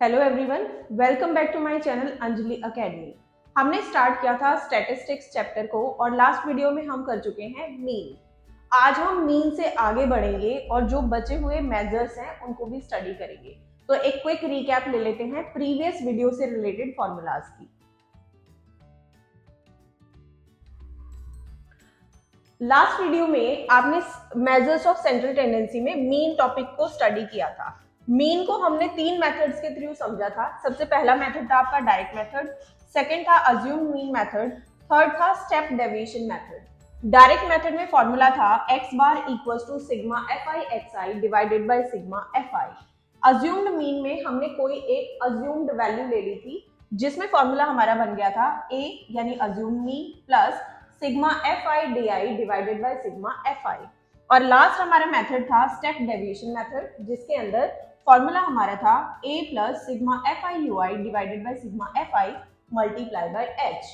Hello everyone, welcome back to my channel Anjali academy. हमने start किया था स्टैटिस्टिक्स चैप्टर को और लास्ट वीडियो में हम कर चुके हैं मीन। आज हम मीन से आगे बढ़ेंगे और जो बचे हुए मेजर्स हैं उनको भी स्टडी करेंगे। तो एक क्विक रिकैप ले लेते हैं प्रीवियस वीडियो से रिलेटेड फॉर्मूलाज की। लास्ट वीडियो में आपने मेजर्स ऑफ सेंट्रल टेंडेंसी में मीन टॉपिक को स्टडी किया था। मीन को हमने तीन मेथड्स के थ्रू समझा था। सबसे पहला मेथड था आपका डायरेक्ट मेथड, सेकंड था अज्यूम मीन मेथड, थर्ड था step deviation method. Direct method में फॉर्मूला था x bar equals to sigma fi xi divided by sigma fi। Assumed mean में हमने कोई एक अज्यूम्ड वैल्यू ले ली थी जिसमें फॉर्मूला हमारा बन गया था a यानी assume mean plus sigma fi di divided by sigma fi। और लास्ट हमारा मेथड था स्टेप डेविएशन मेथड जिसके अंदर फॉर्मूला हमारा था a plus sigma fi ui divided by sigma fi multiply by h।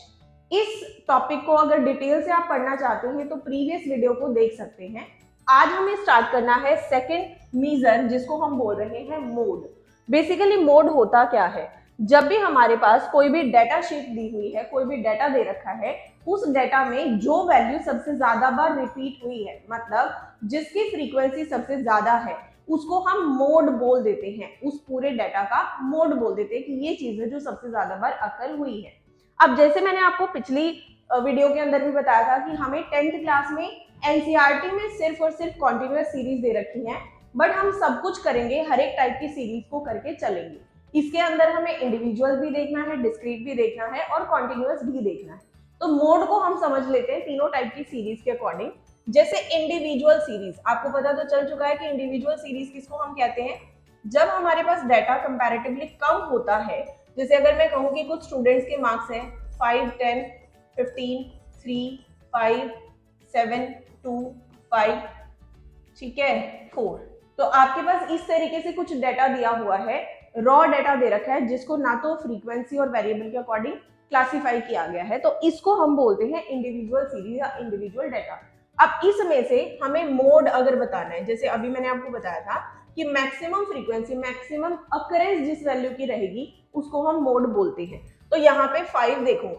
इस टॉपिक को अगर डिटेल से आप पढ़ना चाहते हैं तो प्रीवियस वीडियो को देख सकते हैं। आज हमें स्टार्ट करना है सेकंड मेजर जिसको हम बोल रहे हैं मोड। बेसिकली मोड होता क्या है? जब भी हमारे पास कोई भी डेटा शीट दी हुई है, कोई भी डेटा दे रखा है, उस डेटा में जो वैल्यू सबसे ज्यादा बार रिपीट हुई है, मतलब जिसकी फ्रीक्वेंसी सबसे ज्यादा है, उसको हम मोड बोल देते हैं। उस पूरे डेटा का मोड बोल देते हैं कि ये चीज है जो सबसे ज्यादा बार अकर हुई है। अब जैसे मैंने आपको पिछली वीडियो के अंदर भी बताया था कि हमें 10th क्लास में एनसीईआरटी में सिर्फ और सिर्फ कॉन्टिन्यूअस सीरीज दे रखी है, बट हम सब कुछ करेंगे, हर एक टाइप की सीरीज को करके चलेंगे। इसके अंदर हमें इंडिविजुअल भी देखना है, डिस्क्रीट भी देखना है और कॉन्टिन्यूअस भी देखना है। तो मोड को हम समझ लेते हैं तीनों टाइप की सीरीज के अकॉर्डिंग। जैसे इंडिविजुअल सीरीज, आपको पता तो चल चुका है कि इंडिविजुअल सीरीज किसको हम कहते हैं? जब हमारे पास डाटा कंपैरेटिवली कम होता है, जैसे अगर मैं कहूँ कि कुछ स्टूडेंट्स के मार्क्स हैं 5, 10, 15, 3, 5, 7, 2, 5, ठीक है 4, तो आपके पास इस तरीके से कुछ डाटा दिया हुआ है, रॉ डाटा दे रखा है जिसको ना तो फ्रीक्वेंसी और वेरिएबल के अकॉर्डिंग क्लासिफाई किया गया है, तो इसको हम बोलते हैं इंडिविजुअल सीरीज या इंडिविजुअल डाटा। अब इसमें से हमें मोड अगर बताना है, जैसे अभी मैंने आपको बताया था कि मैक्सिमम फ्रीक्वेंसी, मैक्सिमम अकरेंस जिस वैल्यू की रहेगी उसको हम मोड बोलते हैं। तो यहाँ पे 5 देखो,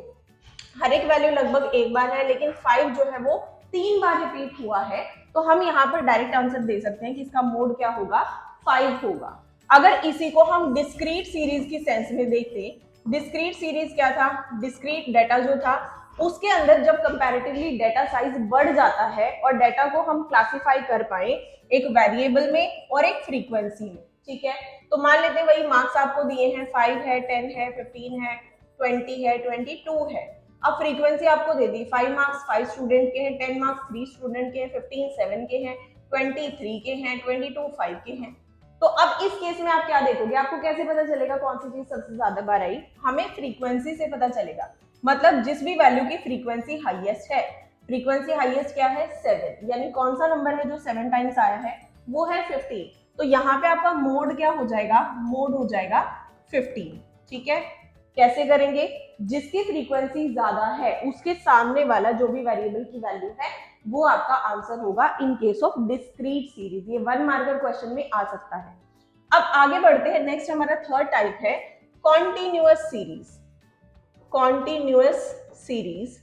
हर एक वैल्यू लगभग एक बार है, लेकिन 5 जो है वो 3 बार रिपीट हुआ है, तो हम यहाँ पर डायरेक्ट आंसर दे सकते हैं कि इसका मोड क्या होगा, 5 होगा। अगर इसी को हम डिस्क्रीट सीरीज की सेंस में देखते, डिस्क्रीट सीरीज क्या था? डिस्क्रीट डाटा जो था उसके अंदर जब कंपैरेटिवली डाटा साइज बढ़ जाता है और डाटा को हम क्लासिफाई कर पाए एक वेरिएबल में और एक फ्रीक्वेंसी में, ठीक है। तो मान लेते हैं वही मार्क्स आपको दिए हैं, 5 है, 10 है, 15 है, 20 है, 22 है। अब फ्रीक्वेंसी आपको दे दी, 5 मार्क्स 5 स्टूडेंट के हैं, 10 मार्क्स 3 स्टूडेंट के हैं, 15 7 के हैं, 23 के हैं, 22 5 के हैं। तो अब इस केस में आप क्या देखोगे? आपको कैसे पता चलेगा कौन सी चीज सबसे ज्यादा बार आई? हमें फ्रीक्वेंसी से पता चलेगा, मतलब जिस भी वैल्यू की फ्रीक्वेंसी हाईएस्ट है। फ्रीक्वेंसी हाईएस्ट क्या है? 7, यानी कौन सा नंबर है जो 7 टाइम्स आया है? वो है 15। तो यहाँ पे आपका मोड क्या हो जाएगा? मोड हो जाएगा 15, ठीक है। कैसे करेंगे? जिसकी फ्रीक्वेंसी ज्यादा है उसके सामने वाला जो भी वेरिएबल की वैल्यू है वो आपका आंसर होगा in case of discrete series. ये 1 मार्कर क्वेश्चन में आ सकता है। अब आगे बढ़ते हैं, नेक्स्ट हमारा थर्ड टाइप है continuous series. Continuous series,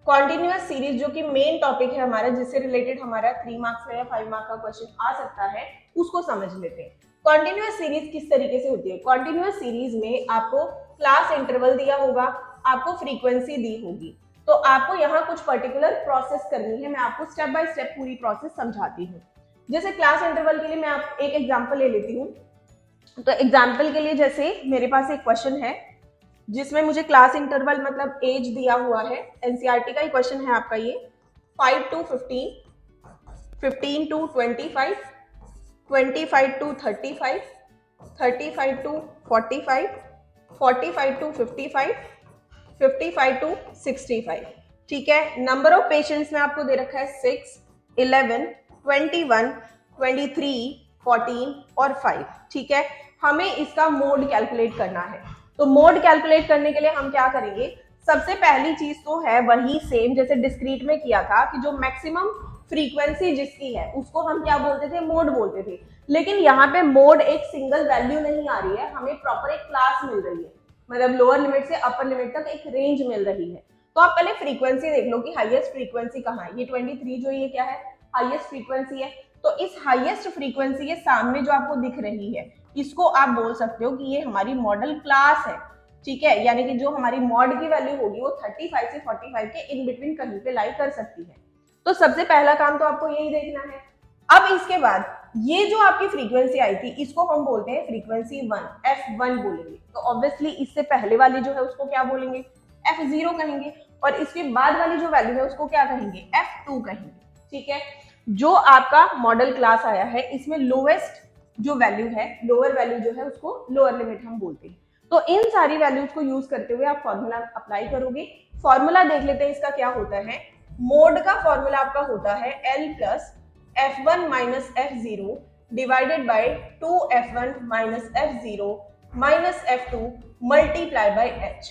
continuous series जो कि मेन टॉपिक है हमारा, जिससे रिलेटेड हमारा 3 मार्क्स का या 5 मार्क्स का क्वेश्चन आ सकता है, उसको समझ लेते हैं। कॉन्टिन्यूअस सीरीज किस तरीके से होती है? कॉन्टिन्यूअस सीरीज में आपको क्लास इंटरवल दिया होगा, आपको फ्रीक्वेंसी दी होगी, तो आपको यहाँ कुछ पर्टिकुलर प्रोसेस करनी है। मैं आपको स्टेप बाय स्टेप पूरी प्रोसेस समझाती हूँ। जैसे क्लास इंटरवल के लिए मैं आप एक एग्जांपल ले लेती हूँ। तो एग्जांपल के लिए जैसे मेरे पास एक क्वेश्चन है जिसमें मुझे क्लास इंटरवल मतलब एज दिया हुआ है, एनसीईआरटी का ही क्वेश्चन है आपका ये, 5 to 15, 15 to 25, 25 to 35, 35 to 45, 45 to 55, 55 to 65, ठीक है। नंबर ऑफ पेशेंट्स में आपको दे रखा है 6, 11, 21, 23, 14 और 5, ठीक है। हमें इसका मोड कैलकुलेट करना है। तो मोड कैलकुलेट करने के लिए हम क्या करेंगे? सबसे पहली चीज तो है वही सेम जैसे डिस्क्रीट में किया था कि जो मैक्सिमम फ्रीक्वेंसी जिसकी है उसको हम क्या बोलते थे, मोड बोलते थे। लेकिन यहाँ पे मोड एक सिंगल वैल्यू नहीं आ रही है, हमें प्रॉपर एक क्लास मिल रही है, मतलब लोअर लिमिट से अपर लिमिट तक एक रेंज मिल रही है। तो आप पहले फ्रीक्वेंसी देख लो कि हाईएस्ट फ्रीक्वेंसी कहाँ है। ये 23 जो ये क्या है, हाईएस्ट फ्रीक्वेंसी है। तो इस हाईएस्ट फ्रीक्वेंसी के सामने जो आपको दिख रही है इसको आप बोल सकते हो कि ये हमारी मॉडल क्लास है, ठीक है। यानी कि जो हमारी मॉड की वैल्यू होगी वो 35 से 45 के इन बिटवीन कहीं पे लाई कर सकती है। तो सबसे पहला काम तो आपको यही देखना है। अब इसके बाद ये जो आपकी फ्रीक्वेंसी आई थी इसको हम बोलते हैं फ्रीक्वेंसी 1, F1 बोलेंगे। तो ऑब्वियसली इससे पहले वाली जो है उसको क्या बोलेंगे, F0 कहेंगे, और इसके बाद वाली जो वैल्यू है उसको क्या कहेंगे, F2 कहेंगे, ठीक है। जो आपका मॉडल क्लास आया है इसमें लोवेस्ट जो वैल्यू है, लोअर वैल्यू जो है उसको लोअर लिमिट हम बोलते हैं। तो इन सारी वैल्यूज को यूज करते हुए आप फॉर्मूला अप्लाई करोगे। फॉर्मूला देख लेते हैं इसका क्या होता है। मोड का फॉर्मूला आपका होता है L plus F1 minus F0 divided by 2F1 minus F0 minus F2 multiply by H,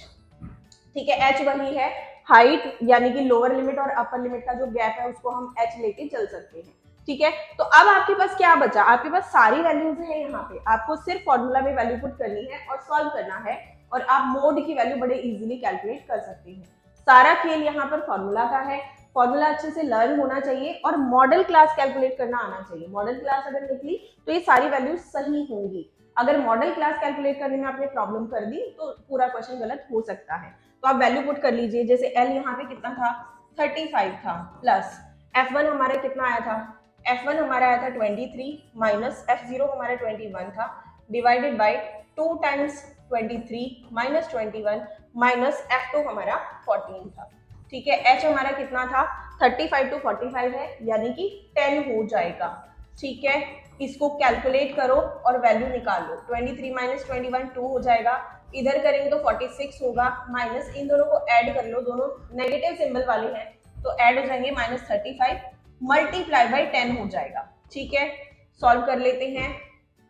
ठीक है। H वही है हाइट, यानी कि लोअर लिमिट और अपर लिमिट का जो गैप है उसको हम H लेके चल सकते हैं, ठीक है। तो अब आपके पास क्या बचा, आपके पास सारी वैल्यूज है यहाँ पे, आपको सिर्फ फॉर्मूला में वैल्यू पुट करनी है और सॉल्व करना है, और आप मोड की वैल्यू बड़े इजीली कैलकुलेट कर सकते हैं। सारा खेल यहाँ पर फॉर्मूला का है। फॉर्मूला अच्छे से लर्न होना चाहिए और मॉडल क्लास कैलकुलेट करना आना चाहिए। मॉडल क्लास अगर निकली तो ये सारी वैल्यूज सही होंगी। अगर मॉडल क्लास कैलकुलेट करने में आपने प्रॉब्लम कर दी तो पूरा क्वेश्चन गलत हो सकता है। तो आप वैल्यू पुट कर लीजिए। जैसे L यहाँ पे कितना था, 35 था, प्लस F1 हमारा कितना आया था, F1 हमारा आया था 23 माइनस F0 हमारा 21 था, divided by 2 times 23 minus 21 minus F2 हमारा 14 था, ठीक है। H हमारा कितना था, 35 to 45 है, यानी कि 10 हो जाएगा, ठीक है। इसको कैलकुलेट करो और वैल्यू निकाल लो। 23 माइनस 21 2 हो जाएगा, इधर करेंगे तो 46 होगा, माइनस इन दोनों को ऐड कर लो, दोनों नेगेटिव सिंबल वाले हैं तो ऐड हो जाएंगे, माइनस 35 मल्टीप्लाई बाई 10 हो जाएगा, ठीक है। सॉल्व कर लेते हैं,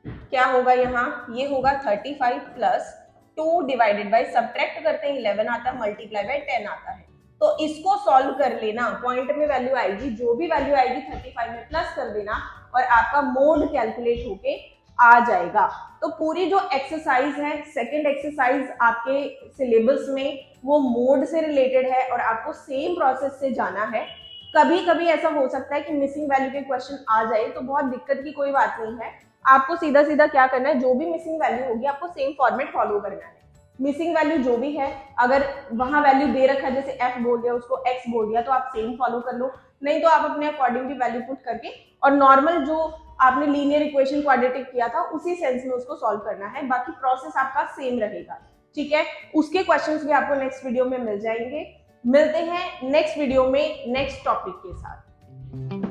क्या होगा यहाँ, ये होगा 35 प्लस 2 डिवाइडेड बाई, सब्ट्रैक्ट करते हैं 11 आता है, मल्टीप्लाई बाई 10 आता है। तो इसको सॉल्व कर लेना, पॉइंट में वैल्यू आएगी, जो भी वैल्यू आएगी 35 में प्लस कर देना और आपका मोड कैलकुलेट होके आ जाएगा। तो पूरी जो एक्सरसाइज है, सेकंड एक्सरसाइज आपके सिलेबस में, वो मोड से रिलेटेड है और आपको सेम प्रोसेस से जाना है। कभी कभी ऐसा हो सकता है कि मिसिंग वैल्यू के क्वेश्चन आ जाए, तो बहुत दिक्कत की कोई बात नहीं है। आपको सीधा सीधा क्या करना है, जो भी मिसिंग वैल्यू होगी आपको सेम फॉर्मेट फॉलो करना है। मिसिंग वैल्यू जो भी है, अगर वहां वैल्यू दे रखा है, जैसे F बोल दिया उसको X बोल दिया, तो आप सेम फॉलो कर लो, नहीं तो आप अपने अकॉर्डिंगली वैल्यू पुट करके और नॉर्मल जो आपने लीनियर इक्वेशन क्वाड्रेटिक किया था उसी सेंस में उसको सॉल्व करना है। बाकी प्रोसेस आपका सेम रहेगा, ठीक है। उसके क्वेश्चंस भी आपको नेक्स्ट वीडियो में मिल जाएंगे। मिलते हैं नेक्स्ट वीडियो में नेक्स्ट टॉपिक के साथ।